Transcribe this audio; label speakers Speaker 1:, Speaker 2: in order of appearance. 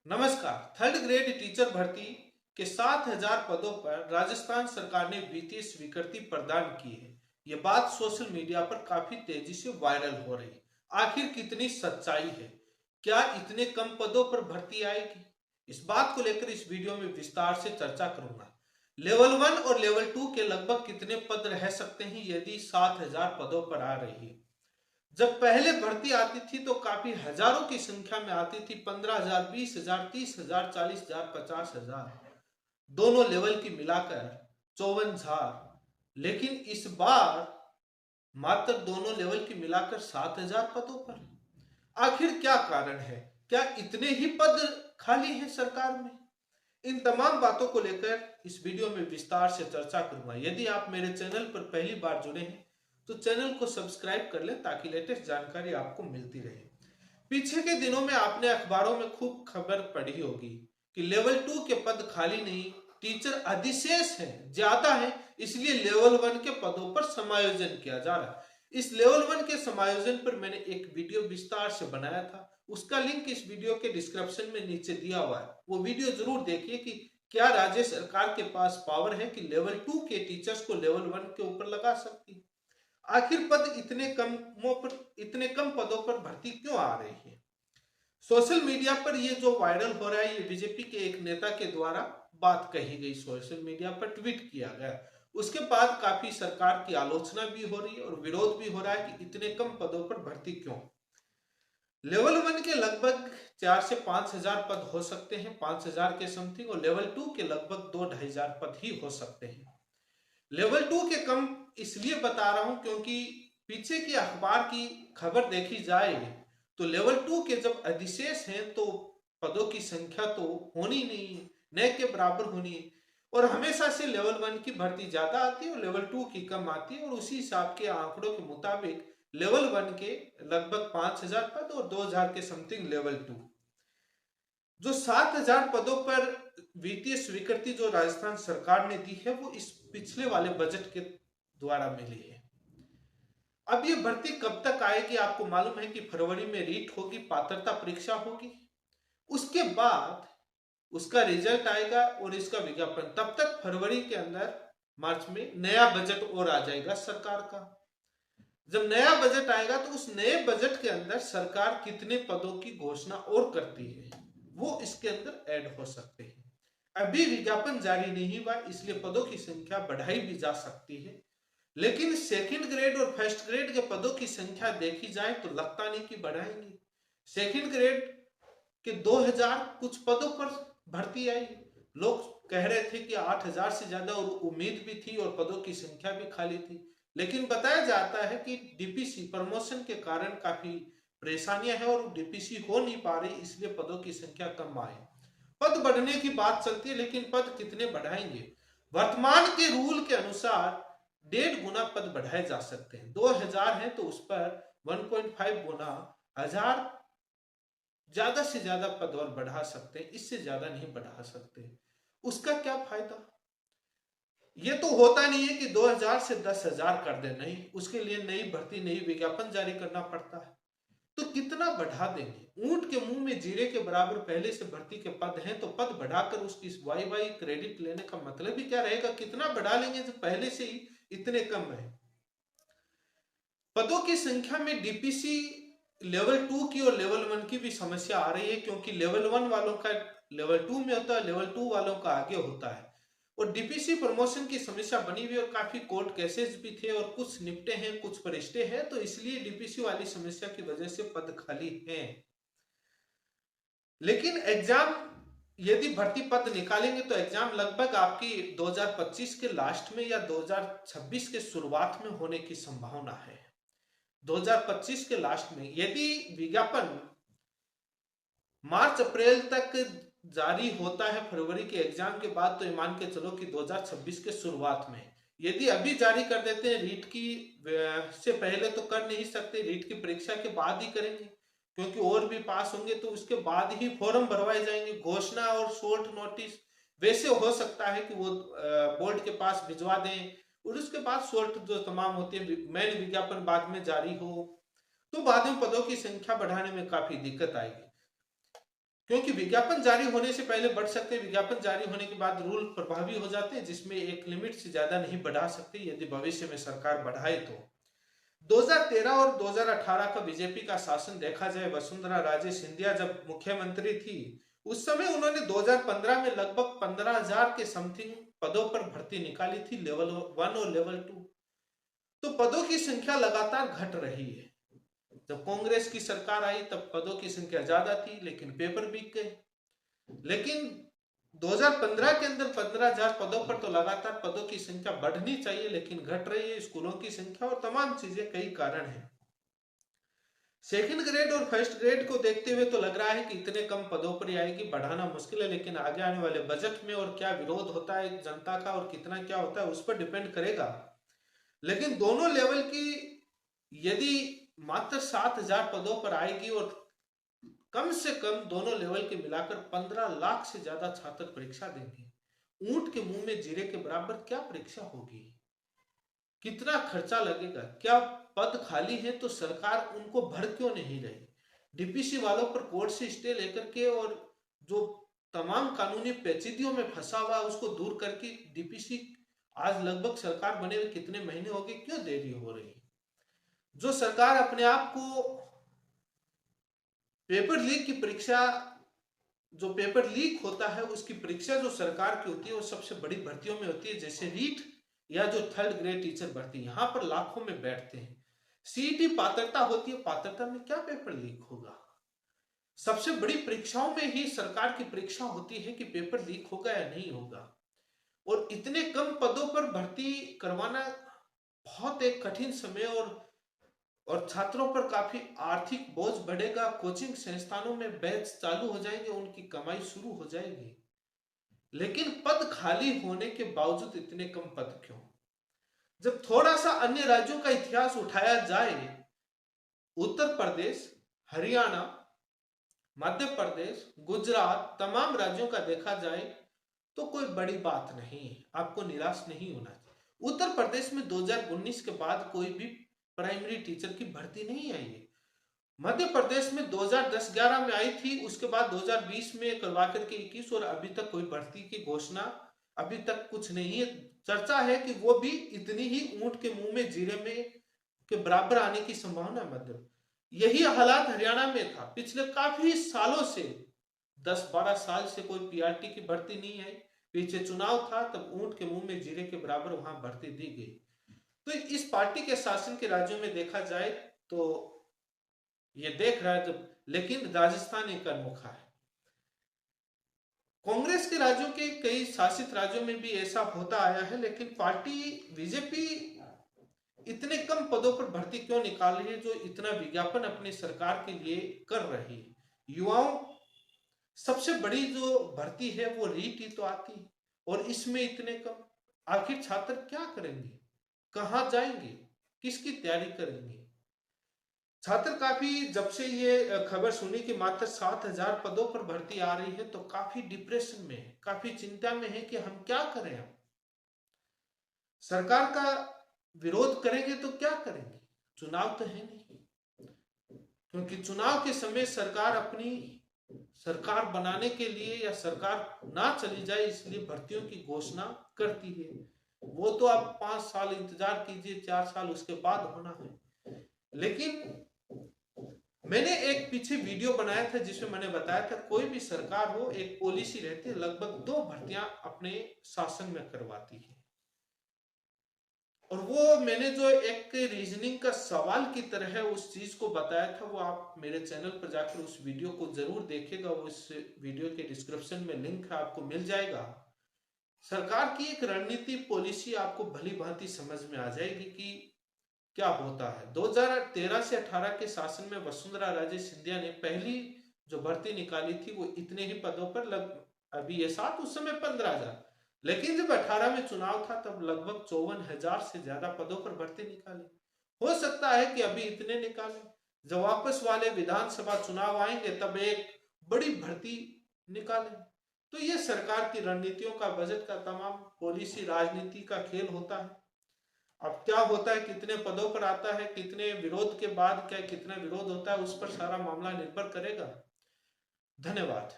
Speaker 1: नमस्कार। Third grade teacher भर्ती के 7,000 पदों पर राजस्थान सरकार ने वित्तीय स्वीकृति प्रदान की है। यह बात सोशल मीडिया पर काफी तेजी से वायरल हो रही है। आखिर कितनी सच्चाई है? क्या इतने कम पदों पर भर्ती आएगी? इस बात को लेकर इस वीडियो में विस्तार से चर्चा करूंगा। लेवल 1 और लेवल 2 के लगभग कितने पद रह सकते हैं यदि 7,000 पदों पर आ रही है? जब पहले भर्ती आती थी तो काफी हजारों की संख्या में आती थी। 15,000, 20,000, 30,000, 40,000, 50,000, दोनों लेवल की मिलाकर 54,000। लेकिन इस बार मात्र दोनों लेवल की मिलाकर 7,000 पदों पर। आखिर क्या कारण है? क्या इतने ही पद खाली हैं सरकार में? इन तमाम बातों को लेकर इस वीडियो में विस्तार से चर्चा करूंगा। यदि आप मेरे चैनल पर पहली बार जुड़े हैं तो चैनल को सब्सक्राइब कर लें ताकि लेटेस्ट जानकारी आपको मिलती रहे। पीछे के दिनों में आपने अखबारों में खूब खबर पढ़ी होगी कि लेवल 2 के पद खाली नहीं, टीचर अधिशेष हैं, ज्यादा है, इसलिए लेवल 1 के पदों पर समायोजन किया जा रहा है। इस लेवल 1 के समायोजन पर मैंने एक वीडियो विस्तार से बनाया था, उसका लिंक इस वीडियो के डिस्क्रिप्शन में नीचे दिया हुआ है। वो वीडियो जरूर देखिए कि क्या राज्य सरकार के पास पावर है कि लेवल 2 के टीचर्स को लेवल 1 के ऊपर लगा सकती है। आखिर पद इतने कम पदों पर भर्ती क्यों आ रही है? सोशल मीडिया पर ये जो वायरल हो रहा है, ये बीजेपी के एक नेता के द्वारा बात कही गई, सोशल मीडिया पर ट्वीट किया गया। उसके बाद काफी सरकार की आलोचना भी हो रही है और विरोध भी हो रहा है कि इतने कम पदों पर भर्ती क्यों। लेवल 1 के लगभग 4 से 5,000 पद हो सकते हैं, 5,000 के समथिंग, और लेवल 2 के लगभग 2-2,500 पद ही हो सकते हैं। लेवल 2 के कम इसलिए बता रहा हूं क्योंकि पीछे की अखबार की खबर देखी जाए तो लेवल 2 के जब अधिशेष हैं तो पदों की संख्या तो होनी नहीं है, न के बराबर होनी है। और हमेशा से लेवल 1 की भर्ती ज्यादा आती है और लेवल 2 की कम आती है। और उसी हिसाब के आंकड़ों के मुताबिक लेवल 1 के लगभग 5,000 पद और 2,000 के समथिंग लेवल 2। जो 7,000 पदों पर वित्तीय स्वीकृति जो राजस्थान सरकार ने दी है वो इस पिछले वाले बजट के द्वारा मिली है। अब ये भर्ती कब तक आएगी? आपको मालूम है कि फरवरी में रीट होगी, पात्रता परीक्षा होगी, उसके बाद उसका रिजल्ट आएगा और इसका विज्ञापन। तब तक फरवरी के अंदर, मार्च में नया बजट और आ जाएगा सरकार का। जब नया बजट आएगा तो उस नए बजट के अंदर सरकार कितने पदों की घोषणा और करती है वो इसके अंदर ऐड हो सकते हैं। अभी विज्ञापन जारी नहीं हुआ, इसलिए पदों की संख्या बढ़ाई भी जा सकती है। लेकिन सेकंड ग्रेड और फर्स्ट ग्रेड के पदों की संख्या देखी जाए तो लगता नहीं कि बढ़ाएंगे। सेकंड ग्रेड के 2,000 कुछ पदों पर भर्ती आई। लोग कह रहे थे कि 8,000 से ज्यादा, और उम्मीद भी थी और पदों की संख्या भी खाली थी। लेकिन बताया जाता है कि डीपीसी प्रमोशन के कारण काफी परेशानियां हैं और डीपीसी हो नहीं पा रही, इसलिए पदों की संख्या कम आई। पद बढ़ने की बात चलती है, लेकिन पद कितने बढ़ाएंगे? वर्तमान के रूल के अनुसार 1.5 गुना पद बढ़ाए जा सकते हैं। 2,000 है तो उस पर 1.5 गुना, 1,000 ज्यादा से ज्यादा पद और बढ़ा सकते हैं, इससे ज्यादा नहीं बढ़ा सकते। उसका क्या फायदा? ये तो होता नहीं है कि 2,000 से 10,000 कर दे, नहीं, उसके लिए नई भर्ती, नई विज्ञापन जारी करना पड़ता है। तो कितना बढ़ा देंगे? ऊंट के मुंह में जीरे के बराबर पहले से भर्ती के पद हैं, तो पद बढ़ाकर उसकी वाई वाई क्रेडिट लेने का मतलब ही क्या रहेगा? कितना बढ़ा लेंगे जब पहले से ही इतने कम है? पदों की संख्या में डीपीसी लेवल 2 की और लेवल 1 की भी समस्या आ रही है, क्योंकि लेवल 1 वालों का लेवल 2 में होता है, लेवल 2 वालों का आगे होता है। और डीपीसी प्रमोशन की समस्या बनी हुई और काफी कोर्ट केसेस भी थे और कुछ निपटे हैं, कुछ परिष्टे हैं, तो इसलिए डीपीसी वाली समस्या की वजह से पद खाली हैं। लेकिन एग्जाम, यदि भर्ती पद निकालेंगे तो एग्जाम लगभग आपकी 2025 के लास्ट में या 2026 के शुरुआत में होने की संभावना है। 2025 के लास्ट में यदि विज्ञापन मार्च अप्रैल तक जारी होता है, फरवरी के एग्जाम के बाद, तो मान के चलो कि 2026 के शुरुआत में। यदि अभी जारी कर देते हैं, रीट की से पहले तो कर नहीं सकते, रीट की परीक्षा के बाद ही करेंगे, क्योंकि और भी पास होंगे तो उसके बाद ही फॉर्म भरवाए जाएंगे। घोषणा और शॉर्ट नोटिस वैसे हो सकता है कि वो बोर्ड के पास भिजवा दें और उसके बाद शॉर्ट जो तमाम होती है, मेन विज्ञापन बाद में जारी हो, तो बाद में पदों की संख्या बढ़ाने में काफी दिक्कत आएगी। क्योंकि विज्ञापन जारी होने से पहले बढ़ सकते हैं, विज्ञापन जारी होने के बाद रूल प्रभावी हो जाते हैं, जिसमें एक लिमिट से ज्यादा नहीं बढ़ा सकते यदि भविष्य में सरकार बढ़ाए तो। 2013 और 2018 का बीजेपी का शासन देखा जाए, वसुंधरा राजे सिंधिया जब मुख्यमंत्री थी, उस समय उन्होंने 2015 में लगभग 15,000 के समथिंग पदों पर भर्ती निकाली थी, लेवल 1 और लेवल 2। तो पदों की संख्या लगातार घट रही है। जब कांग्रेस की सरकार आई तब पदों की संख्या ज्यादा थी, लेकिन पेपर बिक गए। लेकिन 2015 के अंदर 15,000 पदों पर तो लगातार पदों की संख्या बढ़नी चाहिए, लेकिन घट रही है स्कूलों की संख्या और तमाम चीजें, कई कारण हैं। सेकंड ग्रेड और फर्स्ट ग्रेड को देखते हुए तो लग रहा है कि इतने कम पदों पर आएगी, बढ़ाना मुश्किल है, लेकिन आगे आने वाले बजट में और क्या विरोध होता है जनता का और कितना क्या होता है उस पर डिपेंड करेगा। लेकिन दोनों लेवल की यदि मात्र 7,000 पदों पर आएगी और कम से कम दोनों लेवल के मिलाकर 15 लाख से ज्यादा छात्र परीक्षा देंगे। ऊंट के मुंह में जीरे के बराबर क्या परीक्षा होगी, कितना खर्चा लगेगा, क्या पद खाली है तो सरकार उनको भर क्यों नहीं रही। डीपीसी वालों पर कोर्ट से स्टे लेकर के और जो तमाम कानूनी पेचीदगियों में फंसा हुआ है उसको दूर करके डीपीसी आज लगभग सरकार बने हुए कितने महीने हो गए, क्यों देरी हो रही है। जो सरकार अपने आप को पेपर लीक की परीक्षा, जो पेपर लीक होता है उसकी परीक्षा जो सरकार की होती है वो सबसे बड़ी भर्तियों में होती है, जैसे रीट या जो थर्ड ग्रेड टीचर भर्ती, यहां पर लाखों में बैठते हैं। सीईटी पात्रता होती है, पात्रता में क्या पेपर लीक होगा। सबसे बड़ी परीक्षाओं में ही सरकार की परीक्षा होती है कि पेपर लीक होगा या नहीं होगा। और इतने कम पदों पर भर्ती करवाना बहुत एक कठिन समय और छात्रों पर काफी आर्थिक बोझ बढ़ेगा। कोचिंग संस्थानों में बैच चालू हो जाएंगे, उनकी कमाई शुरू हो जाएगी, लेकिन पद खाली होने के बावजूद इतने कम पद क्यों। जब थोड़ा सा अन्य राज्यों का इतिहास उठाया जाए, उत्तर प्रदेश, हरियाणा, मध्य प्रदेश, गुजरात, तमाम राज्यों का देखा जाए तो कोई बड़ी बात नहीं है, आपको निराश नहीं होना चाहिए। उत्तर प्रदेश में 2019 के बाद कोई भी प्राइमरी टीचर की भर्ती नहीं आई है। मध्य प्रदेश में 2010-11 में आई थी, उसके बाद 2020 में करवा करके 21 और अभी तक कोई भर्ती की घोषणा अभी तक कुछ नहीं है। चर्चा है कि वो भी इतनी ही ऊंट के मुंह में जीरे में के बराबर आने की संभावना। मतलब यही हालात हरियाणा में था पिछले काफी सालों से, 10-12 साल से कोई पीआरटी की भर्ती नहीं आई। पीछे चुनाव था तब ऊंट के मुंह में जीरे के बराबर वहां भर्ती दी गई। तो इस पार्टी के शासन के राज्यों में देखा जाए तो ये देख रहा है जब, लेकिन राजस्थान एक अनोखा है। कांग्रेस के राज्यों के कई शासित राज्यों में भी ऐसा होता आया है, लेकिन पार्टी बीजेपी इतने कम पदों पर भर्ती क्यों निकाल रही है, जो इतना विज्ञापन अपनी सरकार के लिए कर रही है। युवाओं सबसे बड़ी जो भर्ती है वो रीट ही तो आती है, और इसमें इतने कम। आखिर छात्र क्या करेंगे, कहां जाएंगे, किसकी तैयारी करेंगे। छात्र काफी, जब से ये खबर सुनी कि मात्र 7,000 पदों पर भर्ती आ रही है तो काफी डिप्रेशन में है, काफी चिंता में है कि हम क्या करें। हम सरकार का विरोध करेंगे तो क्या करेंगे, चुनाव तो है नहीं। क्योंकि चुनाव के समय सरकार अपनी सरकार बनाने के लिए या सरकार ना चली जाए इसलिए भर्तियों की घोषणा करती है। वो तो आप 5 साल इंतजार कीजिए, 4 साल उसके बाद होना है। लेकिन मैंने एक पीछे वीडियो बनाया था जिसमें मैंने बताया था कोई भी सरकार हो, एक पॉलिसी रहती है, लगभग 2 भर्तियां अपने शासन में करवाती है। और वो मैंने जो एक रीजनिंग का सवाल की तरह है उस चीज को बताया था, वो आप मेरे चैनल पर जाकर उस वीडियो को जरूर देखिएगा। वो इस वीडियो के डिस्क्रिप्शन में लिंक है, आपको मिल जाएगा। सरकार की एक रणनीति पॉलिसी आपको भली भांति समझ में आ जाएगी कि क्या होता है। 2013 से 18 के शासन में वसुंधरा राजे सिंधिया ने पहली जो भर्ती निकाली थी वो इतने ही पदों पर अभी ये 7, उस समय 15,000। लेकिन जब 18 में चुनाव था तब लगभग 54,000 से ज्यादा पदों पर भर्ती निकाली। हो सकता है कि अभी इतने निकाले, जब वापस वाले विधानसभा चुनाव आएंगे तब एक बड़ी भर्ती निकालें। तो ये सरकार की रणनीतियों का, बजट का, तमाम पॉलिसी राजनीति का खेल होता है। अब क्या होता है, कितने पदों पर आता है, कितने विरोध के बाद क्या कितना विरोध होता है, उस पर सारा मामला निर्भर करेगा। धन्यवाद।